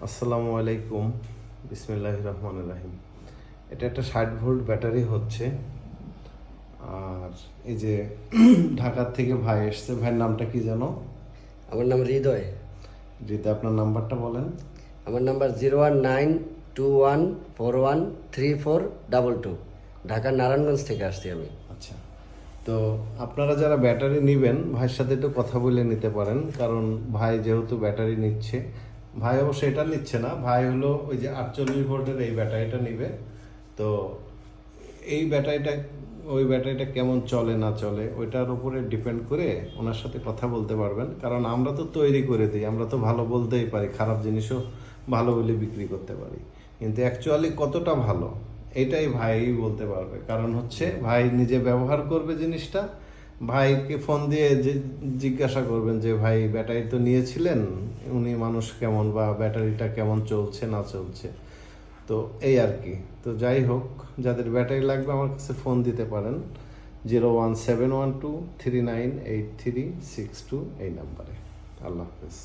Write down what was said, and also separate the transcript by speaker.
Speaker 1: আসসালামু আলাইকুম, বিসমিল্লাহির রহমানির রহিম। এটা একটা 60 ভোল্ট ব্যাটারি হচ্ছে। আর এই যে ঢাকার থেকে ভাই এসছে, ভাইয়ের নামটা কি জানো?
Speaker 2: আমার নাম হৃদয়।
Speaker 1: যদি আপনার নাম্বারটা বলেন।
Speaker 2: আমার নাম্বার 01921413422। ঢাকার নারায়ণগঞ্জ থেকে আসছি আমি।
Speaker 1: আচ্ছা, তো আপনারা যারা ব্যাটারি নেবেন ভাইয়ের সাথে একটু কথা বলে নিতে পারেন, কারণ ভাই যেহেতু ব্যাটারি নিচ্ছে, ভাই অবশ্য এটা নিচ্ছে না, ভাই হলো ওই যে 48 ভোল্টের এই ব্যাটারিটা নিবে। তো এই ব্যাটারিটা, ওই ব্যাটারিটা কেমন চলে না চলে ওইটার উপরে ডিপেন্ড করে ওনার সাথে কথা বলতে পারবেন। কারণ আমরা তো তৈরি করে দিই, আমরা তো ভালো বলতেই পারি, খারাপ জিনিসও ভালো বলে বিক্রি করতে পারি, কিন্তু অ্যাকচুয়ালি কতটা ভালো এটাই ভাই বলতে পারবে। কারণ হচ্ছে ভাই নিজে ব্যবহার করবে জিনিসটা। ভাইকে ফোন দিয়ে জিজ্ঞাসা করবেন যে ভাই ব্যাটারি তো নিয়েছিলেন, উনি মানুষ কেমন বা ব্যাটারিটা কেমন চলছে না চলছে। তো এই আর কি। তো যাই হোক, যাদের ব্যাটারি লাগবে আমার কাছে ফোন দিতে পারেন 01712398362 এই নাম্বারে। আল্লাহ হাফেজ।